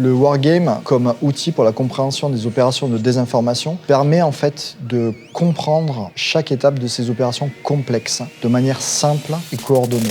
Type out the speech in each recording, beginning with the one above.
Le wargame, comme outil pour la compréhension des opérations de désinformation, permet en fait de comprendre chaque étape de ces opérations complexes de manière simple et coordonnée.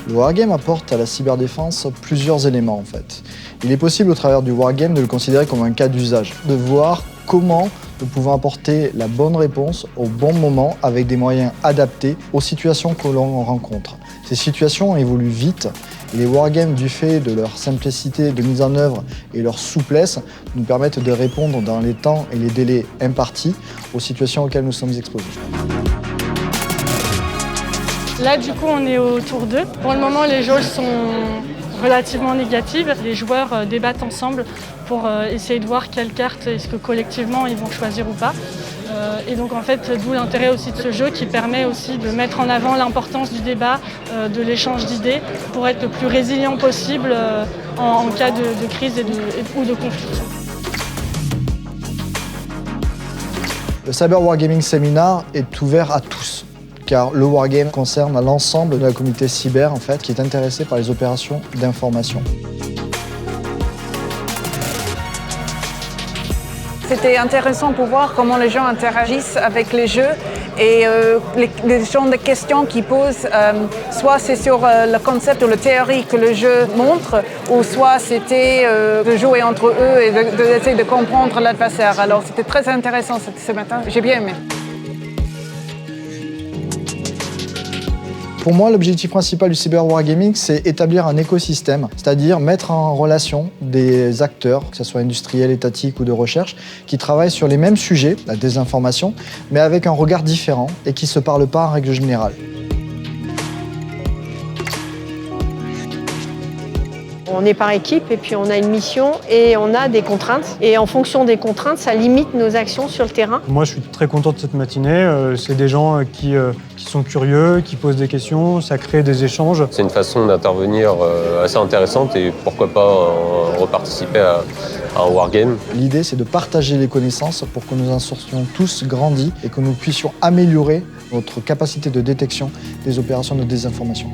Le wargame apporte à la cyberdéfense plusieurs éléments en fait. Il est possible au travers du wargame de le considérer comme un cas d'usage, de voir comment nous pouvons apporter la bonne réponse au bon moment avec des moyens adaptés aux situations que l'on rencontre. Ces situations évoluent vite et les wargames, du fait de leur simplicité de mise en œuvre et leur souplesse, nous permettent de répondre dans les temps et les délais impartis aux situations auxquelles nous sommes exposés. Là, du coup, on est au tour 2. Pour le moment, les jauges sont relativement négatives. Les joueurs débattent ensemble pour essayer de voir quelle carte est-ce que collectivement ils vont choisir ou pas. Et donc, en fait, d'où l'intérêt aussi de ce jeu qui permet aussi de mettre en avant l'importance du débat, de l'échange d'idées pour être le plus résilient possible en cas de crise ou de conflit. Le Cyber Wargaming Seminar est ouvert à tous, car le wargame concerne l'ensemble de la communauté cyber en fait, qui est intéressée par les opérations d'information. C'était intéressant pour voir comment les gens interagissent avec les jeux et les genres de questions qu'ils posent, soit c'est sur le concept ou la théorie que le jeu montre, ou soit c'était de jouer entre eux et d'essayer de comprendre l'adversaire. Alors c'était très intéressant ce matin, j'ai bien aimé. Pour moi, l'objectif principal du cyber wargaming, c'est établir un écosystème, c'est-à-dire mettre en relation des acteurs, que ce soit industriels, étatiques ou de recherche, qui travaillent sur les mêmes sujets, la désinformation, mais avec un regard différent et qui ne se parlent pas en règle générale. On est par équipe et puis on a une mission et on a des contraintes. Et en fonction des contraintes, ça limite nos actions sur le terrain. Moi, je suis très content de cette matinée. C'est des gens qui sont curieux, qui posent des questions, ça crée des échanges. C'est une façon d'intervenir assez intéressante et pourquoi pas reparticiper à un wargame. L'idée, c'est de partager les connaissances pour que nous en sortions tous grandis et que nous puissions améliorer notre capacité de détection des opérations de désinformation.